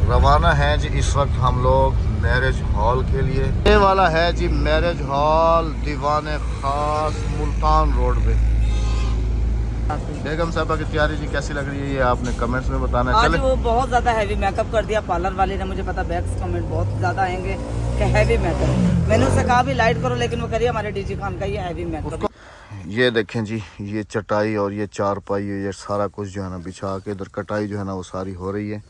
रवाना है जी इस वक्त हम लोग मैरिज हॉल के लिए। ये वाला है जी मैरिज हॉल दीवाने खास मुल्तान रोड पे। बेगम साहबा की तैयारी जी कैसी लग रही है ये आपने कमेंट्स में बताना। आज चले वो बहुत ज्यादा हैवी मेकअप कर दिया पार्लर वाली ने, मुझे पता बैक्स कमेंट बहुत ज्यादा आएंगे कि हैवी मेकअप। मैंने उससे कहा भी लाइट करो, लेकिन वो करिए हमारे डीजी खान का ये हैवी मेकअप। ये देखें जी ये चटाई और ये चारपाई ये सारा कुछ जो है ना बिछा के इधर कटाई जो है ना वो सारी हो रही है।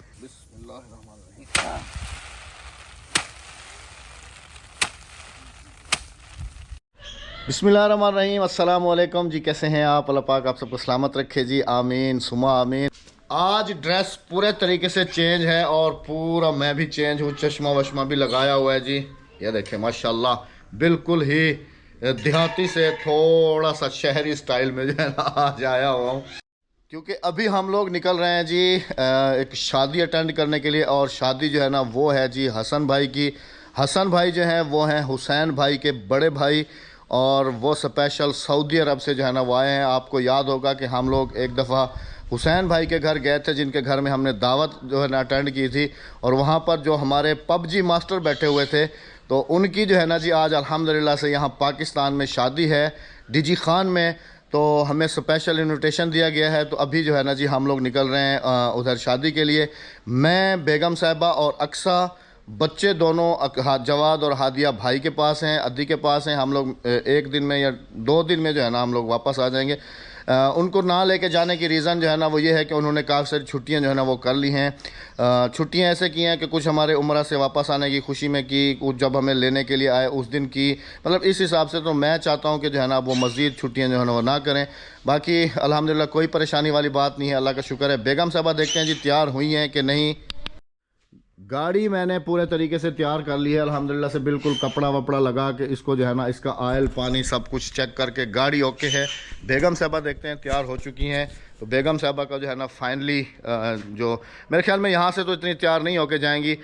बिस्मिल्लाहिर्रहमानिर्रहीम, अस्सलाम वालेकुम जी। कैसे हैं आप? अल्लाह पाक आप सबको सलामत रखे जी, आमीन सुमा आमीन। आज ड्रेस पूरे तरीके से चेंज है और पूरा मैं भी चेंज हूँ, चश्मा वश्मा भी लगाया हुआ है जी। ये देखें माशाल्लाह बिल्कुल ही देहाती से थोड़ा सा शहरी स्टाइल में जो है ना आज आया हुआ हूँ, क्योंकि अभी हम लोग निकल रहे हैं जी एक शादी अटेंड करने के लिए। और शादी जो है ना वो है जी हसन भाई की। हसन भाई जो हैं वो हैं हुसैन भाई के बड़े भाई, और वो स्पेशल सऊदी अरब से जो है ना वो आए हैं। आपको याद होगा कि हम लोग एक दफ़ा हुसैन भाई के घर गए थे, जिनके घर में हमने दावत जो है ना अटेंड की थी, और वहाँ पर जो हमारे पबजी मास्टर बैठे हुए थे, तो उनकी जो है ना जी आज अल्हम्दुलिल्लाह से यहाँ पाकिस्तान में शादी है डीजी खान में। तो हमें स्पेशल इनविटेशन दिया गया है, तो अभी जो है ना जी हम लोग निकल रहे हैं उधर शादी के लिए। मैं, बेगम साहिबा और अक्सा, बच्चे दोनों जवाद और हादिया भाई के पास हैं, अद्दी के पास हैं। हम लोग एक दिन में या 2 दिन में जो है ना हम लोग वापस आ जाएंगे। उनको ना लेके जाने की रीज़न जो है ना वो ये है कि उन्होंने काफ़ी सारी छुट्टियां जो है ना वो कर ली हैं। छुट्टियां ऐसे की हैं कि कुछ हमारे उम्रा से वापस आने की खुशी में की, कुछ जब हमें लेने के लिए आए उस दिन की, मतलब इस हिसाब से। तो मैं चाहता हूं कि जो है ना वो मज़ीद छुट्टियां जो है ना वो ना करें। बाकी अल्हम्दुलिल्लाह कोई परेशानी वाली बात नहीं है, अल्लाह का शुक्र है। बेगम साहबा देखते हैं जी तैयार हुई हैं कि नहीं। गाड़ी मैंने पूरे तरीके से तैयार कर ली है अल्हम्दुलिल्लाह से, बिल्कुल कपड़ा वपड़ा लगा के इसको जो है ना इसका ऑयल पानी सब कुछ चेक करके गाड़ी ओके है। बेगम साहबा देखते हैं तैयार हो चुकी हैं। तो बेगम साहबा का जो है ना फाइनली जो मेरे ख्याल में यहाँ से तो इतनी तैयार नहीं होके जाएंगी,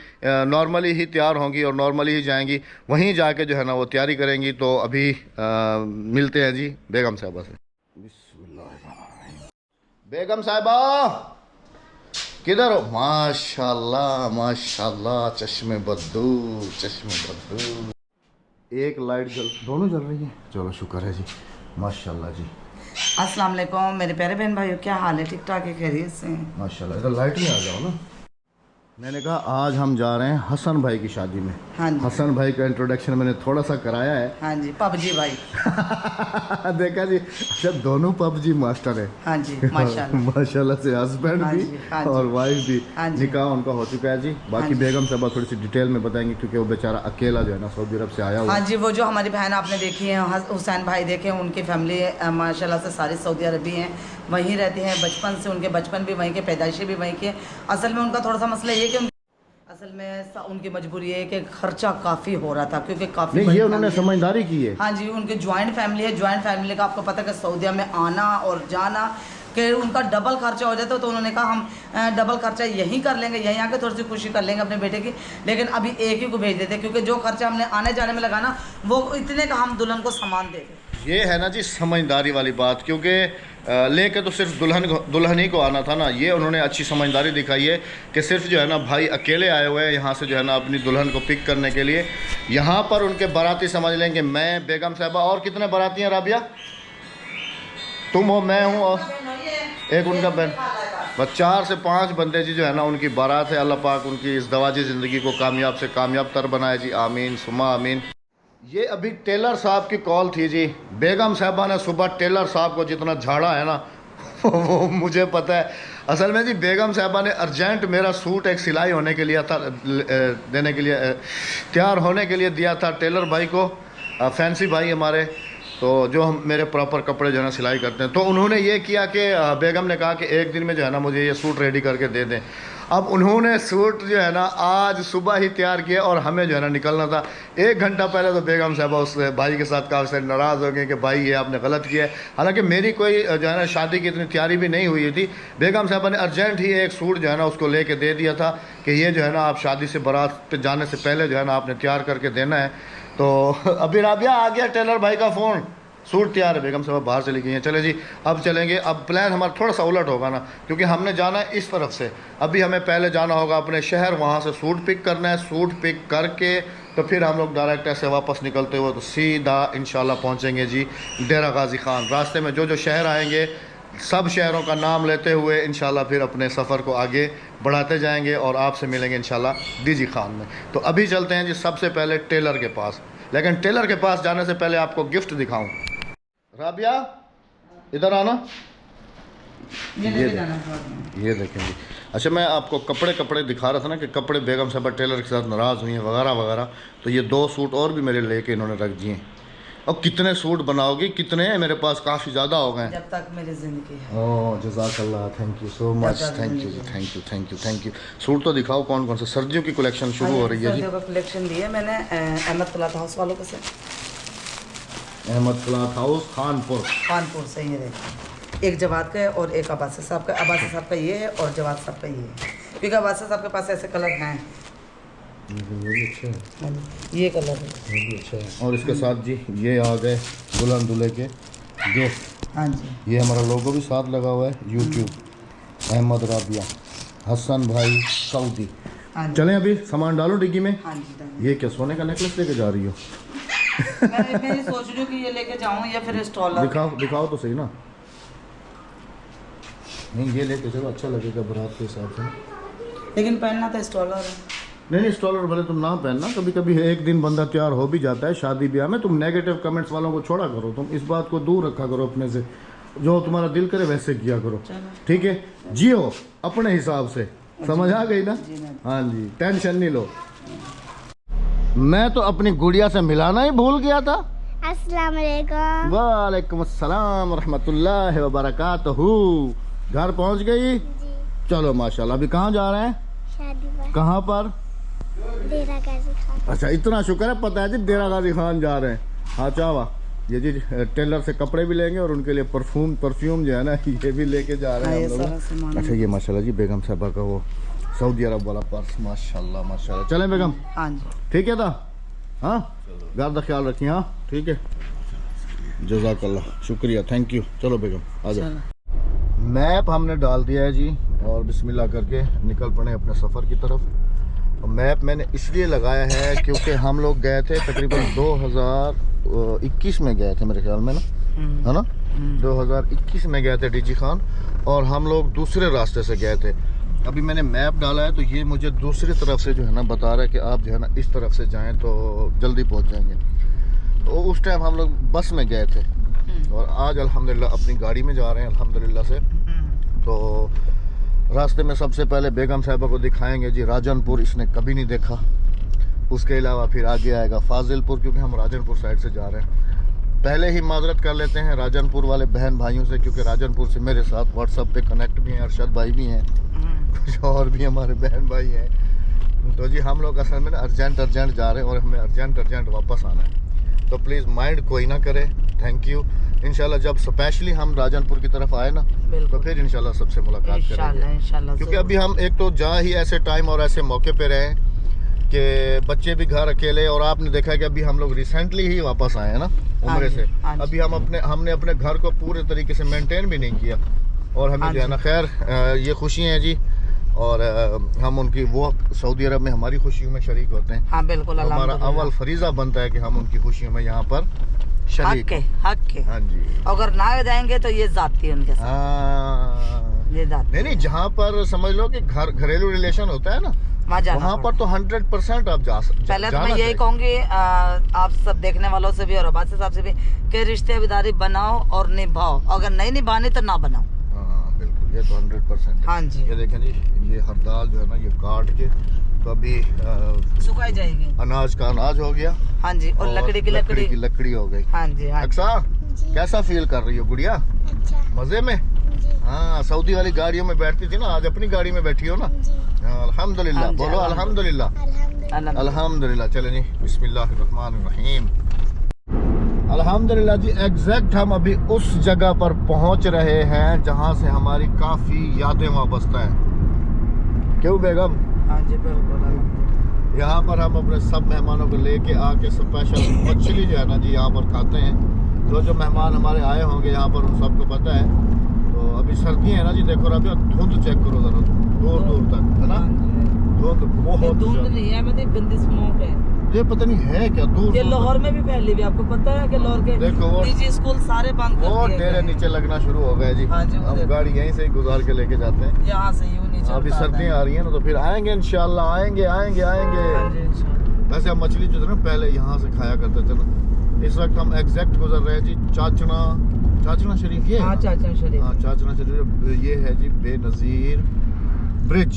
नॉर्मली ही तैयार होंगी और नॉर्मली ही जाएंगी, वहीं जाके जो है ना वो तैयारी करेंगी। तो अभी मिलते हैं जी बेगम साहबा से। बिस्मिल्लाह। बेगम साहबा किधर हो? माशाल्लाह माशाल्लाह, चश्मे बद्दू चश्मे बद्दू। एक लाइट दोनों जल रही है, चलो शुक्र है जी, माशाल्लाह जी। अस्सलाम वालेकुम मेरे प्यारे बहन भाइयों, क्या हाल है? ठीक ठाक है, खैरियत से? माशाल्लाह। इधर लाइट में आ जाओ ना। मैंने कहा आज हम जा रहे हैं हसन भाई की शादी में। हाँ जी। हसन भाई का इंट्रोडक्शन मैंने थोड़ा सा कराया है। हाँ जी, पबजी भाई। देखा जी, अच्छा दोनों पबजी मास्टर है। हाँ जी माशाल्लाह। माशाल्लाह से हस्बैंड हाँ भी जी, हाँ और जी। वाइफ भी। हाँ जी। निकाह उनका हो चुका है जी। बाकी हाँ जी। बेगम साहबा थोड़ी सी डिटेल में बताएंगे, क्योंकि वो बेचारा अकेला जो है ना सऊदी अरब से आया हुआ। हाँ जी, वो जो हमारी बहन आपने देखी है हुसैन भाई देखे, उनकी फैमिली माशाल्लाह से सारी सऊदी अरबी हैं, वहीं रहते हैं बचपन से। उनके बचपन भी वहीं के, पैदाइशी भी वहीं के। असल में उनका थोड़ा सा मसला ये कि असल में उनकी मजबूरी है कि खर्चा काफ़ी हो रहा था, क्योंकि काफ़ी ये उन्होंने समझदारी की है। हाँ जी, उनकी ज्वाइंट फैमिली है। ज्वाइंट फैमिली का आपको पता है कि सऊदीया में आना और जाना कि उनका डबल खर्चा हो जाता है। तो उन्होंने कहा हम डबल खर्चा यहीं कर लेंगे, यहीं आके थोड़ी सी खुशी कर लेंगे अपने बेटे की, लेकिन अभी एक ही को भेज देते, क्योंकि जो खर्चा हमने आने जाने में लगाना वो इतने का हम दुल्हन को सामान दे दें। ये है ना जी समझदारी वाली बात, क्योंकि लेके तो सिर्फ दुल्हन ही को आना था ना। ये उन्होंने अच्छी समझदारी दिखाई है कि सिर्फ जो है ना भाई अकेले आए हुए हैं यहाँ से जो है ना अपनी दुल्हन को पिक करने के लिए। यहाँ पर उनके बाराती समझ लेंगे मैं, बेगम साहबा और कितने बाराती हैं राबिया? तुम हो, मैं हूँ और एक उनका बहन, बस 4 से 5 बंदे जी जो है ना उनकी बारात है। अल्लाह पाक उनकी इस दवाजी ज़िंदगी को कामयाब से कामयाब तर बनाए जी, आमीन सुमा आमीन। ये अभी टेलर साहब की कॉल थी जी। बेगम साहबा ने सुबह टेलर साहब को जितना झाड़ा है ना वो मुझे पता है। असल में जी बेगम साहबा ने अर्जेंट मेरा सूट एक सिलाई होने के लिए था, देने के लिए तैयार होने के लिए दिया था टेलर भाई को, फैंसी भाई हमारे, तो जो हम मेरे प्रॉपर कपड़े जो है ना सिलाई करते हैं। तो उन्होंने ये किया कि बेगम ने कहा कि एक दिन में जो है ना मुझे ये सूट रेडी करके दे दें। अब उन्होंने सूट जो है ना आज सुबह ही तैयार किया और हमें जो है ना निकलना था 1 घंटा पहले। तो बेगम साहबा उस भाई के साथ काफ़ी सारे नाराज़ हो गए कि भाई ये आपने गलत किया है। हालांकि मेरी कोई जो है ना शादी की इतनी तैयारी भी नहीं हुई थी। बेगम साहबा ने अर्जेंट ही एक सूट जो है ना उसको लेके दे दिया था कि ये जो है ना आप शादी से बारात पे जाने से पहले जो है ना आपने तैयार करके देना है। तो अभी राबिया आ गया टेलर भाई का फ़ोन। सूट तैयार है, बेगम साहब बाहर चली गई हैं। चले जी अब चलेंगे। अब प्लान हमारा थोड़ा सा उलट होगा ना, क्योंकि हमने जाना है इस तरफ से। अभी हमें पहले जाना होगा अपने शहर, वहाँ से सूट पिक करना है। सूट पिक करके तो फिर हम लोग डायरेक्ट ऐसे वापस निकलते हुए तो सीधा इंशाल्लाह पहुँचेंगे जी डेरा गाजी खान। रास्ते में जो जो शहर आएंगे सब शहरों का नाम लेते हुए इंशाल्लाह फिर अपने सफ़र को आगे बढ़ाते जाएंगे और आपसे मिलेंगे इंशाल्लाह डीजी खान में। तो अभी चलते हैं जी सबसे पहले टेलर के पास। लेकिन टेलर के पास जाने से पहले आपको गिफ्ट दिखाऊं। राबिया इधर आना, ये देखें जी। अच्छा मैं आपको कपड़े दिखा रहा था ना कि कपड़े बेगम साहब टेलर के साथ नाराज़ हुई हैं वगैरह वगैरह, तो ये 2 सूट और भी मेरे लेके इन्होंने रख दिए। अब कितने सूट बनाओगी? कितने हैं मेरे पास? काफ़ी ज़्यादा हो गए जब तक मेरी ज़िंदगी है। ओह जज़ाकल्लाह, thank you so much, thank you जी, thank you thank you thank you. Suit तो दिखाओ कौन कौन से। सर्दियों की कलेक्शन शुरू हो रही है जी। सर्दियों का कलेक्शन लिया मैंने अहमद क्लॉथ हाउस वालों को से, अहमद क्लॉथ हाउस कानपुर से। ये देखो एक जवाद का है और एक अब्बासी साहब का। अब्बासी साहब का ये है और जवाद साहब का ये है, क्योंकि अब्बासी साहब के पास ऐसे कलर हैं। ये कलर है, ये अच्छा है। और इसके साथ जी ये आ गए दुल्हन दूल्हे के गिफ्ट। हाँ जी, ये हमारा लोगो भी साथ लगा हुआ है, यूट्यूब अहमद राबिया हसन भाई सऊदी। हाँ जी। चलें अभी सामान डालो डिग्गी में। हाँ जी, ये क्या सोने का नेकलेस लेके जा रही हो? मैं सोच रही हूँ कि ये लेके जाऊँ या फिर स्टॉलर। दिखाओ तो सही ना। नहीं ये लेके चलो, अच्छा लगेगा बारात के हिसाब से। लेकिन पहनना तो स्टॉलर है। नहीं स्टॉलर भले तुम ना पहनना, कभी कभी एक दिन बंदा तैयार हो भी जाता है शादी ब्याह में। तुम नेगेटिव कमेंट्स वालों को छोड़ा करो, तुम इस बात को दूर रखा करो अपने से। जो तुम्हारा दिल करे वैसे किया करो, ठीक है? जियो अपने हिसाब से, समझ आ गई ना? हाँ जी, टेंशन नहीं लो। मैं तो अपनी गुड़िया से मिलाना ही भूल गया था। अस्सलाम वालेकुम। वालेकुम अस्सलाम रहमतुल्लाहि व बरकातहू। घर पहुंच गई? चलो माशाल्लाह। अभी कहाँ जा रहे हैं? शादी पर। कहाँ पर? डेरा गाजी खान। अच्छा इतना शुक्र है, पता है जी डेरा गाजी खान जा रहे हैं। हाँ चावा ये जी टेलर से कपड़े भी लेंगे और उनके लिए परफ्यूम जो है ना ये भी लेके जा रहे हैं हम लोग। अच्छा ये माशाल्लाह जी बेगम साहबा का वो सऊदी अरब वाला पर्स, माशाल्लाह माशाल्लाह। चलें बेगम? हाँ जी ठीक है था। हाँ घर का ख्याल रखिए। हाँ ठीक है, जज़ाकल्लाह, शुक्रिया, थैंक यू। चलो बेगम आ जाओ। मैप हमने डाल दिया है जी और बिस्मिल्लाह करके निकल पड़े अपने सफ़र की तरफ। मैप मैंने इसलिए लगाया है क्योंकि हम लोग गए थे तकरीबन 2021 में गए थे मेरे ख्याल में ना, है ना? 2021 में गए थे डीजी खान और हम लोग दूसरे रास्ते से गए थे। अभी मैंने मैप डाला है तो ये मुझे दूसरी तरफ से जो है ना बता रहा है कि आप जो है ना इस तरफ से जाएं तो जल्दी पहुंच जाएंगे। तो उस टाइम हम लोग बस में गए थे और आज अल्हम्दुलिल्लाह अपनी गाड़ी में जा रहे हैं अल्हम्दुलिल्लाह से। तो रास्ते में सबसे पहले बेगम साहिबा को दिखाएंगे जी राजनपुर, इसने कभी नहीं देखा। उसके अलावा फिर आगे आएगा फाजिलपुर, क्योंकि हम राजनपुर साइड से जा रहे हैं। पहले ही माजरत कर लेते हैं राजनपुर वाले बहन भाइयों से, क्योंकि राजनपुर से मेरे साथ व्हाट्सएप पे कनेक्ट भी हैं, अरशद भाई भी हैं, कुछ और भी हमारे बहन भाई हैं। तो जी हम लोग असल में अर्जेंट जा रहे हैं और हमें अर्जेंट वापस आना है। तो प्लीज़ माइंड कोई ना करे, थैंक यू। इंशाल्लाह जब स्पेशली हम राजनपुर की तरफ आए ना तो फिर इंशाल्लाह सबसे मुलाकात करेंगे। इंशाल्लाह क्योंकि अभी हम एक तो जा ही ऐसे टाइम और ऐसे मौके पे रहे कि बच्चे भी घर अकेले, और आपने देखा कि अभी हम लोग रिसेंटली ही वापस आए हैं ना उम्रे से। अभी हमने अपने घर को पूरे तरीके से मेंटेन भी नहीं किया और हमें जो है ना खैर ये खुशी है जी, और हम उनकी वो सऊदी अरब में हमारी खुशियों में शरीक होते हैं। हाँ बिल्कुल, हमारा अव्वल फरीजा बनता है कि हम उनकी खुशियों में यहाँ पर शरीक हैं। हक के। हाँ जी, अगर ना जाएंगे तो ये जाती है उनके साथ। हाँ ये जाती नहीं जहाँ पर समझ लो कि घरेलू रिलेशन होता है ना वहाँ पर तो 100% आप जा सकते। पहले तो मैं यही कहूँगी आप सब देखने वालों से भी और अब्बासी साहब से भी कि रिश्तेदारी बनाओ और निभाओ, अगर नहीं निभानी तो ना बनाओ। हाँ बिल्कुल, ये तो 100%। हाँ जी, ये देखें जी ये हरदाल जो है ना ये काट के तो अभी सुखाई जाएगी। अनाज का अनाज हो गया। हाँ जी, और लकड़ी की लकड़ी हो गई। हाँ जी। हाँ अक्सा कैसा फील कर रही हो गुड़िया? अच्छा। मजे में? हाँ सऊदी वाली गाड़ियों में बैठती थी ना, आज अपनी गाड़ी में बैठी हो ना? अल्हम्दुलिल्लाह, बोलो अल्हम्दुलिल्लाह। अल्हम्दुलिल्लाह। चले जी बिस्मिल्लाहिर्रहमानिर्रहीम। अल्हम्दुलिल्लाह जी, एग्जैक्ट हम अभी उस जगह पर पहुंच रहे हैं जहां से हमारी काफ़ी यादें वाबस्ता हैं। क्यों बेगम? हाँ जी बिल्कुल। यहाँ पर हम अपने सब मेहमानों को लेके आके स्पेशल मछली जो है ना जी यहाँ पर खाते हैं। जो मेहमान हमारे आए होंगे यहाँ पर उन सबको पता है। तो अभी सर्दी है ना जी, देखो अभी धुंध चेक करो जरा, दूर दूर तक है ना, धुंध बहुत धुंध ज्यादा। नहीं है, मतलब गंदी स्मोक है। ये पता नहीं है क्या, दूर ये दूर लाहौर में भी फैली हुई, आपको पता है कि लाहौर के देखो वो निजी स्कूल सारे बंद कर और दिए डेरे गए। नीचे लगना शुरू हो गए जी। हाँ जी, वो हम देखो। गाड़ी यहीं से ही गुजार के लेके जाते हैं। यहाँ से यूं नीचे अभी उतारना सर्दियाँ है। आ रही हैं ना, तो फिर आएंगे इंशाल्लाह, आएंगे आएंगे हाँ आएंगे। जी, इंशाल्लाह। वैसे हम मछली जो है ना पहले यहाँ से खाया करते थे ना। इस वक्त हम एग्जैक्ट गुजर रहे हैं जी चाचना शरीफ, ये हाँ चाचा शरीफ। हाँ चाचना शरीफ, ये है जी बेनज़ीर ब्रिज,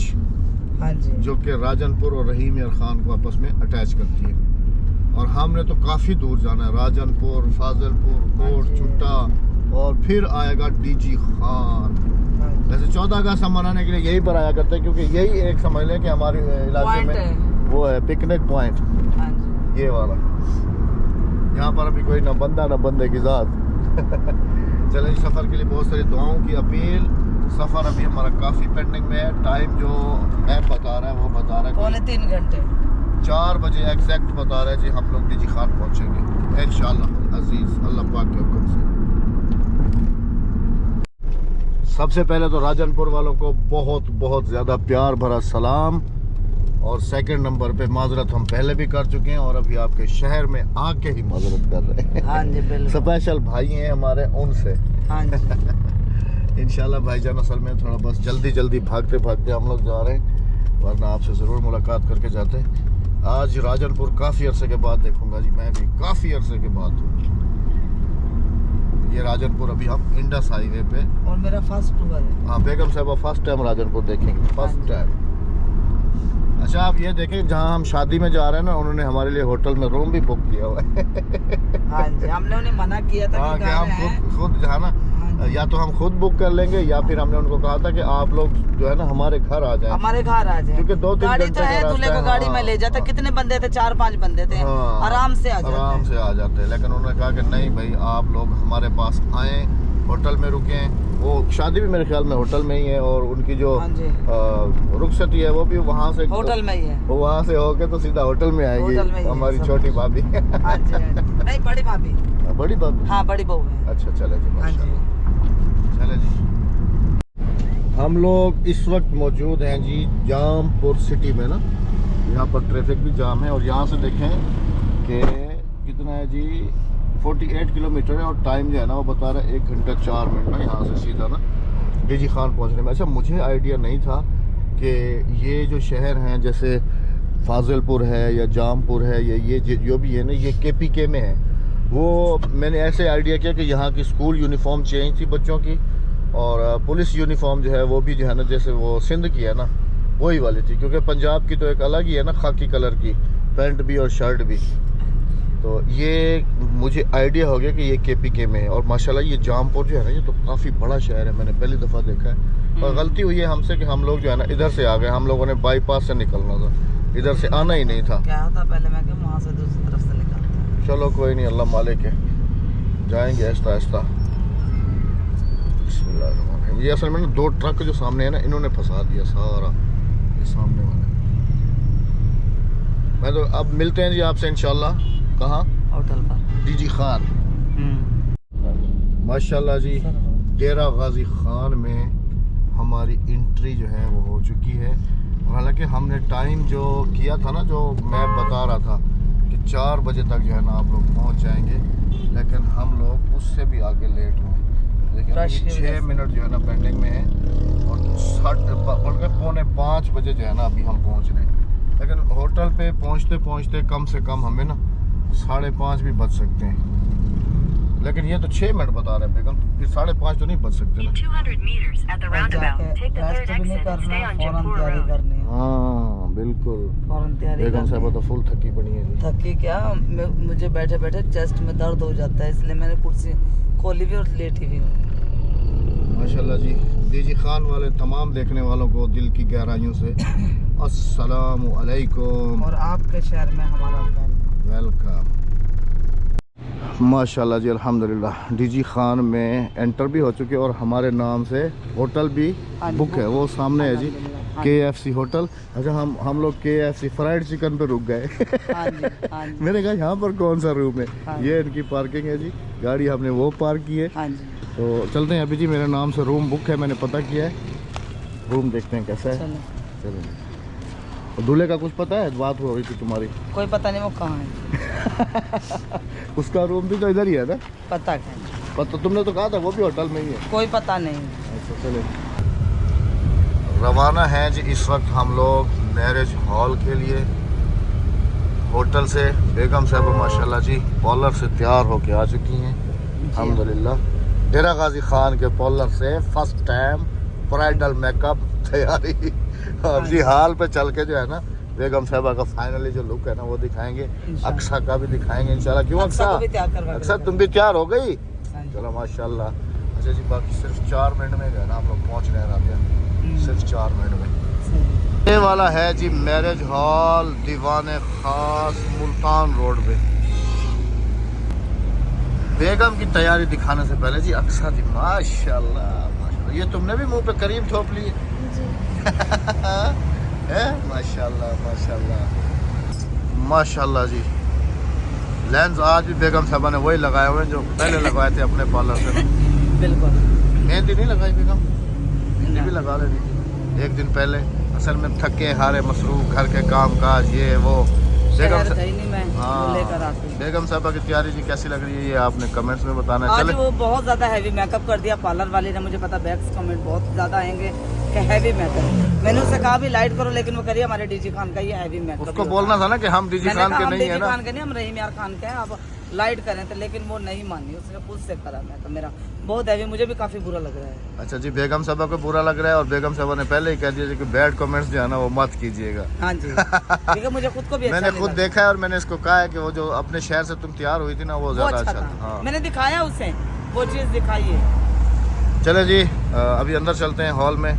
हाँ जी, जो कि राजनपुर और रहीम यार खान को आपस में अटैच करती है। और हमने तो काफ़ी दूर जाना है, राजनपुर, फाजिलपुर, कोट हाँ जी। छुट्टा और फिर आएगा डीजी खान। हाँ जी। वैसे 14 अगस्त हम मनाने के लिए यही पर आया करते हैं, क्योंकि यही एक समझ लें कि हमारे इलाके पॉइंट में है। वो है पिकनिक पॉइंट, हाँ जी। ये वाला। यहाँ पर अभी कोई ना बंदा ना बंदे की ज़ात। चलें जी, सफ़र के लिए बहुत सारी दुआओं की अपील। सफ़र अभी हमारा काफ़ी पेंडिंग में है। टाइम जो मैप बता रहा है वो बता रहा है पौने 3 घंटे। 4 बजे एग्जैक्ट बता रहा है जी, हम लोग डीजी खान पहुँचेंगे इंशाअल्लाह अजीज़, अल्लाह पाक के हुक्म से। सबसे पहले तो राजनपुर वालों को बहुत बहुत ज़्यादा प्यार भरा सलाम, और सेकंड नंबर पे माजरत हम पहले भी कर चुके हैं और अभी आपके शहर में आके ही माजरत कर रहे हैं। हाँ जी बिल्कुल। स्पेशल भाई हैं हमारे, उनसे हाँ जी। इंशाल्लाह भाईजान असल में थोड़ा बस जल्दी जल्दी भागते भागते हम लोग जा रहे हैं, वरना आपसे ज़रूर मुलाकात करके जाते हैं। आज राजनपुर काफ़ी अरसे के बाद देखूंगा जी, मैं भी काफ़ी अरसे के बाद। ये राजनपुर अभी हम इंडस हाईवे पे, और मेरा फर्स्ट टूर है। हाँ बेगम साहबा फर्स्ट टाइम राजनपुर देखेंगे, फर्स्ट टाइम। अच्छा आप ये देखें, जहाँ हम शादी में जा रहे हैं ना, उन्होंने हमारे लिए होटल में रूम भी बुक किया हुआ है। हाँ जी, हमने उन्हें मना किया था हाँ कि कि हम खुद जो है ना, हाँ या तो हम खुद बुक कर लेंगे या फिर हमने उनको कहा था कि आप लोग जो है ना हमारे घर आ जाएं। हमारे घर आ जाए, क्योंकि 2-3 गाड़ी घंटे तो का है, दूल्हे रास्ता को है। गाड़ी में ले जाते। हाँ, कितने बंदे थे? 4-5 बंदे थे, हाँ, आराम से आ जाते। आराम से आ जाते हैं। लेकिन उन्होंने कहा कि नहीं भाई, आप लोग हमारे पास आए, होटल में रुकें। वो शादी भी मेरे ख्याल में होटल में ही है, और उनकी जो हाँ जी, रुखसती है वो भी वहाँ से, होटल में ही है। वो वहाँ से होके तो सीधा होटल में होटल में ही आएगी है, हमारी सब छोटी कुछ। भाभी। हाँ जी, हाँ जी। नहीं, बड़ी भाभी। बड़ी भाभी, हाँ, बड़ी बहू है। अच्छा चले जी, हाँ जी। माशाल्लाह। चले जी, हम लोग इस वक्त मौजूद हैं जी जामपुर सिटी में ना। यहाँ पर ट्रैफिक भी जाम है, और यहाँ से देखें कि कितना है जी, 48 किलोमीटर है, और टाइम जो है ना वो बता रहा है 1 घंटा 4 मिनट ना यहाँ से सीधा ना डीजी खान पहुँचने में। अच्छा मुझे आइडिया नहीं था कि ये जो शहर हैं जैसे फाजिलपुर है या जामपुर है, ये जो भी है ना, ये KPK में है। वो मैंने ऐसे आइडिया किया कि यहाँ की स्कूल यूनिफॉर्म चेंज थी बच्चों की, और पुलिस यूनिफॉर्म जो है वो भी जो है ना, जैसे वो सिंध की है ना वही वाली थी, क्योंकि पंजाब की तो एक अलग ही है ना, खाकी कलर की पैंट भी और शर्ट भी। तो ये मुझे आइडिया हो गया कि ये KPK में है। और माशाल्लाह ये जामपुर जो है ना, ये तो काफ़ी बड़ा शहर है, मैंने पहली दफ़ा देखा है। और गलती हुई है हमसे कि हम लोग जो है ना इधर से आ गए, हम लोगों ने बाईपास से निकलना था, इधर से आना ही नहीं था। क्या था पहले, मैं कि वहाँ से दूसरी तरफ से निकलता। चलो कोई नहीं, अल्लाह मालिक है, जाएंगे आहिस्ता आहिस्ता। बिस्मिल्लाह। ये असल में ना 2 ट्रक जो सामने है ना, इन्होंने फंसा दिया सारा ये सामने वाले। मैं तो अब मिलते हैं जी आपसे इंशाल्लाह, कहाँ? होटल पर। डीजी खान। माशाल्लाह जी, डेरा गाजी खान में हमारी एंट्री जो है वो हो चुकी है। हालांकि हमने टाइम जो किया था ना, जो मैप बता रहा था कि 4 बजे तक जो है ना आप लोग पहुंच जाएंगे, लेकिन हम लोग उससे भी आगे लेट हुए। लेकिन 6 मिनट जो है ना पेंडिंग में है, और बल्कि 4:45 बजे जो है ना अभी हम पहुंच रहे हैं। लेकिन होटल पे पहुंचते पहुंचते कम से कम हमें ना 5:30 भी बज सकते हैं। लेकिन ये तो 6 मिनट बता रहे हैं बेगम, फिर 5:30 तो नहीं बच सकते ना। 200 meters at the roundabout. Take the third exit and stay on Jaipur Road. हाँ बिल्कुल, फौरन तैयारी बेगम साहब करनी तो फुल थकी पड़ी है जी। थकी क्या, मुझे बैठे बैठे चेस्ट में दर्द हो जाता है, इसलिए मैंने कुर्सी खोली भी और लेटी भी हूँ। माशाल्लाह जी, डीजी खान वाले तमाम देखने वालों को दिल की गहराइयों से अस्सलामु अलैकुम और आपके शहर में हमारा वेलकम। वेलकम। माशाल्लाह जी, अल्हम्दुलिल्लाह। डीजी खान में एंटर भी हो चुके और हमारे नाम से होटल भी बुक है, वो सामने है जी, KFC होटल। अच्छा, हम लोग KFC फ्राइड चिकन पे रुक गए। मैंने कहा यहाँ पर कौन सा रूम है? ये इनकी पार्किंग है जी, गाड़ी हमने वो पार्क की है। तो चलते हैं अभी जी, मेरे नाम से रूम बुक है, मैंने पता किया है। रूम देखते हैं कैसा है। चलो। दूल्हे का कुछ पता है? बात हो रही थी तुम्हारी। कोई पता नहीं वो कहाँ है। उसका रूम भी तो इधर ही है ना? पता क्या? पता तुमने तो कहा था वो भी होटल में ही है। कोई पता नहीं। अच्छा चले, रवाना है जी इस वक्त हम लोग मैरिज हॉल के लिए होटल से। बेगम साहब माशाल्लाह जी पार्लर से तैयार होके आ चुकी हैं अल्हम्दुलिल्लाह। डेरा गाजी खान के पार्लर से फर्स्ट टाइम ब्राइडल मेकअप तैयारी। अब जी हाल पे चल के जो है ना, बेगम साहबा का फाइनली जो लुक है ना वो दिखाएंगे, अक्सा का भी दिखाएंगे इंशाल्लाह। क्यों अक्सा? अक्सा तुम भी तैयार हो गई? चलो माशाल्लाह। अच्छा जी, बाकी सिर्फ 4 मिनट में गए ना हम लोग पहुँच रहे हैं राबिया, सिर्फ 4 मिनट में। ये वाला है जी मैरिज हॉल दीवाने खास मुल्तान रोड पे। बेगम की तैयारी दिखाने से पहले जी अक्सा जी माशाल्लाह माशाल्लाह, ये तुमने भी मुंह पे करीम थोप ली है। माशाल्लाह माशाल्लाह माशाल्लाह जी। लेंस आज भी बेगम साहबा ने वही लगाए हुए हैं जो पहले लगवाए थे अपने पार्लर से। बिल्कुल। मेहंदी नहीं लगाई बेगम? मेहंदी भी लगा लेनी थी एक दिन पहले। असल में थके हारे मसरूफ घर के काम काज ये वो। बेगम साहबा की तैयारी जी कैसी लग रही है, ये आपने कमेंट्स में बताना। आज चले वो बहुत ज्यादा हैवी मेकअप कर दिया पार्लर वाले ने, मुझे पता बैक्स कमेंट बहुत ज्यादा आएंगे कि हैवी मेकअप। मैंने उससे कहा भी लाइट करो, लेकिन वो करिए हमारे डीजी खान का ये हैवी मेकअप। उसको बोलना था ना कि हम डीजी खान के नहीं है ना, खान के नहीं, हम रहीम यार खान के हैं, आप लाइट करें थे, लेकिन वो नहीं मानी, उसने खुद से करा मेकअप। मेरा बहुत हैवी, मुझे भी काफी बुरा लग रहा है। अच्छा जी, बेगम साहबा को बुरा लग रहा है और बेगम साहबा ने पहले ही कह दिया कि बैड कमेंट्स जो है ना वो मत कीजिएगा। हाँ जी, ठीक है, मुझे खुद को भी मैंने खुद देखा है और मैंने इसको कहा है कि वो जो अपने शहर से तुम तैयार हुई थी ना वो ज्यादा अच्छा था। हाँ। मैंने दिखाया उसे, वो चीज दिखाई है। चले जी, अभी अंदर चलते हैं हॉल में।